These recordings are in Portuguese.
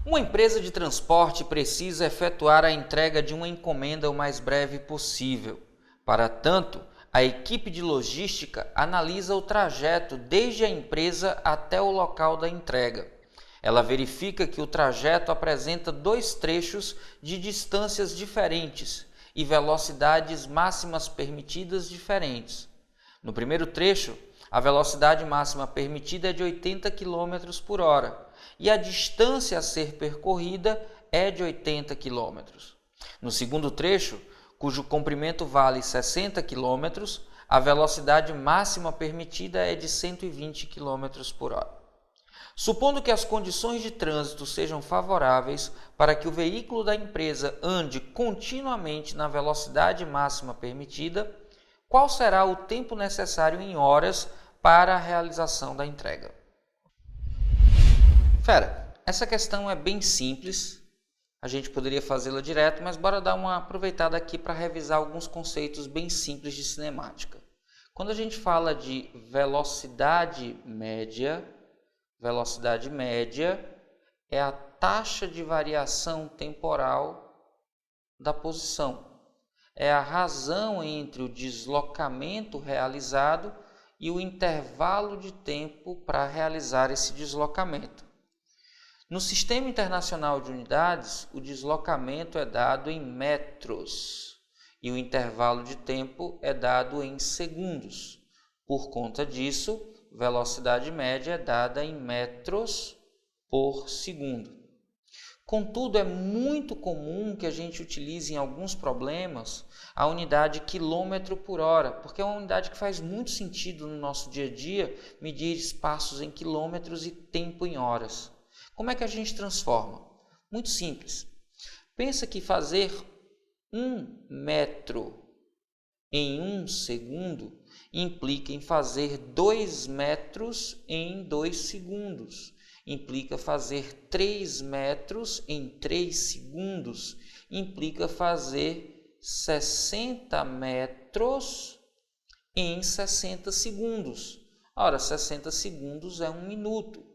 Uma empresa de transporte precisa efetuar a entrega de uma encomenda o mais breve possível. Para tanto, a equipe de logística analisa o trajeto desde a empresa até o local da entrega. Ela verifica que o trajeto apresenta dois trechos de distâncias diferentes e velocidades máximas permitidas diferentes. No primeiro trecho, a velocidade máxima permitida é de 80 km por hora e a distância a ser percorrida é de 80 km. No segundo trecho, cujo comprimento vale 60 km, a velocidade máxima permitida é de 120 km por hora. Supondo que as condições de trânsito sejam favoráveis para que o veículo da empresa ande continuamente na velocidade máxima permitida, qual será o tempo necessário em horas para a realização da entrega? Essa questão é bem simples, a gente poderia fazê-la direto, mas bora dar uma aproveitada aqui para revisar alguns conceitos bem simples de cinemática. Quando a gente fala de velocidade média é a taxa de variação temporal da posição. É a razão entre o deslocamento realizado e o intervalo de tempo para realizar esse deslocamento. No Sistema Internacional de Unidades, o deslocamento é dado em metros e o intervalo de tempo é dado em segundos. Por conta disso, velocidade média é dada em metros por segundo. Contudo, é muito comum que a gente utilize em alguns problemas a unidade quilômetro por hora, porque é uma unidade que faz muito sentido no nosso dia a dia medir espaços em quilômetros e tempo em horas. Como é que a gente transforma? Muito simples. Pensa que fazer 1 metro em 1 segundo implica em fazer 2 metros em 2 segundos. Implica fazer 3 metros em 3 segundos. Implica fazer 60 metros em 60 segundos. Ora, 60 segundos é 1 minuto.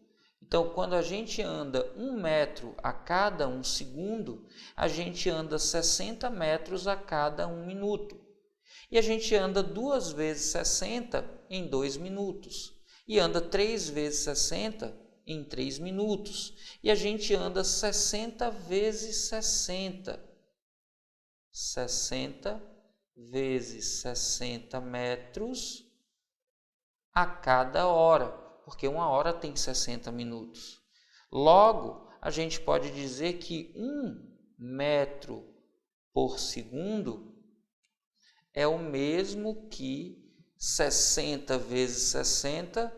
Então, quando a gente anda 1 metro a cada 1 segundo, a gente anda 60 metros a cada 1 minuto. E a gente anda 2 vezes 60 em 2 minutos. E anda 3 vezes 60 em 3 minutos. E a gente anda 60 vezes 60. 60 vezes 60 metros a cada hora. Porque 1 hora tem 60 minutos. Logo, a gente pode dizer que 1 metro por segundo é o mesmo que 60 vezes 60,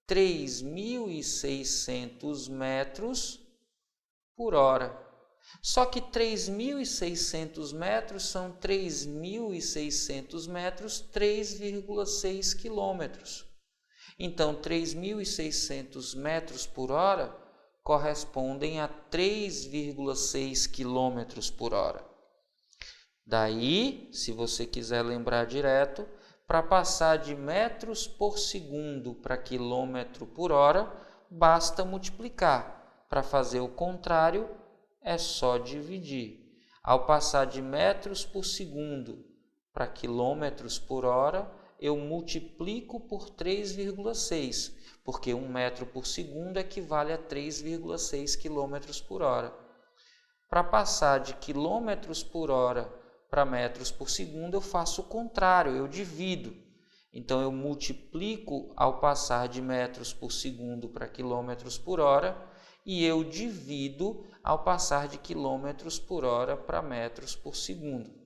3.600 metros por hora. Só que 3.600 metros são 3.600 metros, 3,6 quilômetros. Então, 3.600 metros por hora correspondem a 3,6 quilômetros por hora. Daí, se você quiser lembrar direto, para passar de metros por segundo para quilômetro por hora, basta multiplicar. Para fazer o contrário, é só dividir. Ao passar de metros por segundo para quilômetros por hora, eu multiplico por 3,6, porque 1 metro por segundo equivale a 3,6 quilômetros por hora. Para passar de quilômetros por hora para metros por segundo, eu faço o contrário, eu divido. Então, eu multiplico ao passar de metros por segundo para quilômetros por hora e eu divido ao passar de quilômetros por hora para metros por segundo.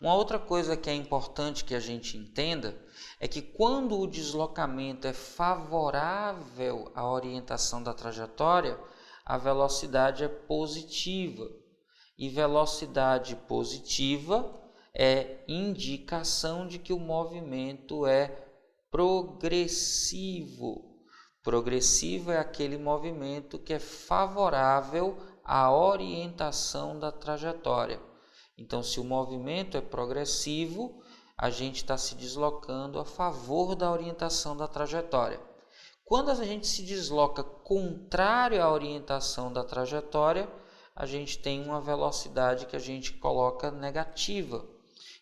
Uma outra coisa que é importante que a gente entenda é que quando o deslocamento é favorável à orientação da trajetória, a velocidade é positiva. E velocidade positiva é indicação de que o movimento é progressivo. Progressivo é aquele movimento que é favorável à orientação da trajetória. Então, se o movimento é progressivo, a gente está se deslocando a favor da orientação da trajetória. Quando a gente se desloca contrário à orientação da trajetória, a gente tem uma velocidade que a gente coloca negativa.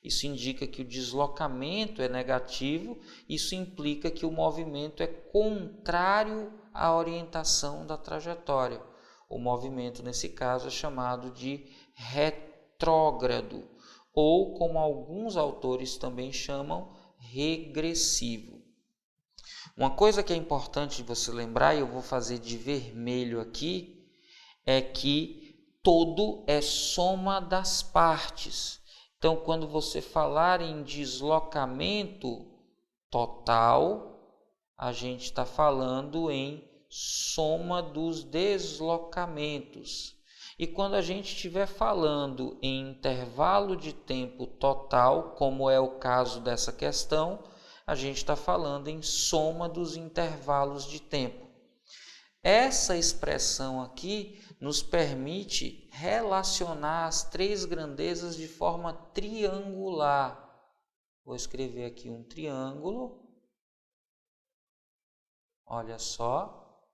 Isso indica que o deslocamento é negativo, isso implica que o movimento é contrário à orientação da trajetória. O movimento, nesse caso, é chamado de retrógrado, ou, como alguns autores também chamam, regressivo. Uma coisa que é importante você lembrar, e eu vou fazer de vermelho aqui, é que todo é soma das partes. Então, quando você falar em deslocamento total, a gente está falando em soma dos deslocamentos. E quando a gente estiver falando em intervalo de tempo total, como é o caso dessa questão, a gente está falando em soma dos intervalos de tempo. Essa expressão aqui nos permite relacionar as três grandezas de forma triangular. Vou escrever aqui um triângulo. Olha só.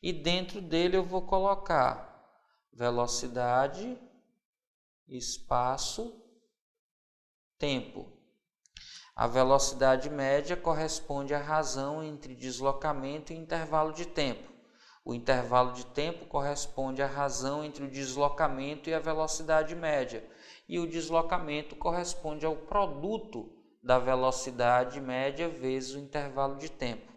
E dentro dele eu vou colocar velocidade, espaço, tempo. A velocidade média corresponde à razão entre deslocamento e intervalo de tempo. O intervalo de tempo corresponde à razão entre o deslocamento e a velocidade média. E o deslocamento corresponde ao produto da velocidade média vezes o intervalo de tempo.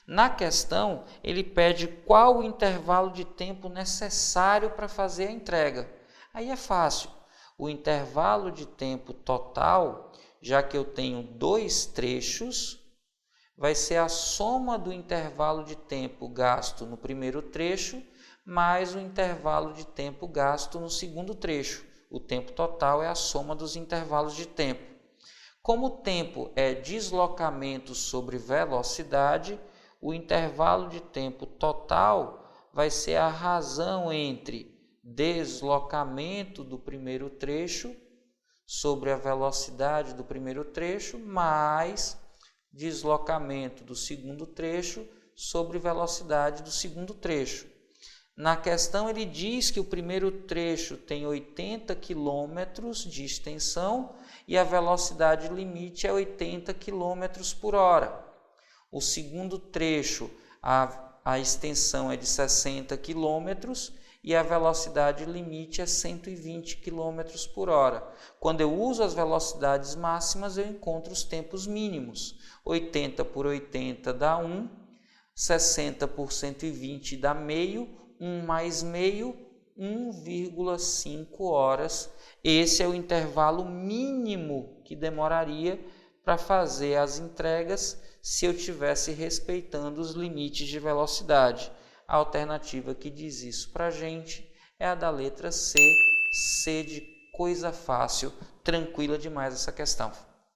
Na questão, ele pede qual o intervalo de tempo necessário para fazer a entrega. Aí é fácil. O intervalo de tempo total, já que eu tenho dois trechos, vai ser a soma do intervalo de tempo gasto no primeiro trecho mais o intervalo de tempo gasto no segundo trecho. O tempo total é a soma dos intervalos de tempo. Como o tempo é deslocamento sobre velocidade, o intervalo de tempo total vai ser a razão entre deslocamento do primeiro trecho sobre a velocidade do primeiro trecho mais deslocamento do segundo trecho sobre velocidade do segundo trecho. Na questão ele diz que o primeiro trecho tem 80 km de extensão e a velocidade limite é 80 km por hora. O segundo trecho, a extensão é de 60 km e a velocidade limite é 120 km por hora. Quando eu uso as velocidades máximas, eu encontro os tempos mínimos. 80 por 80 dá 1, 60 por 120 dá meio, 1 mais meio, 1,5 horas. Esse é o intervalo mínimo que demoraria para fazer as entregas se eu estivesse respeitando os limites de velocidade. A alternativa que diz isso para a gente é a da letra C, C de coisa fácil, tranquila demais essa questão.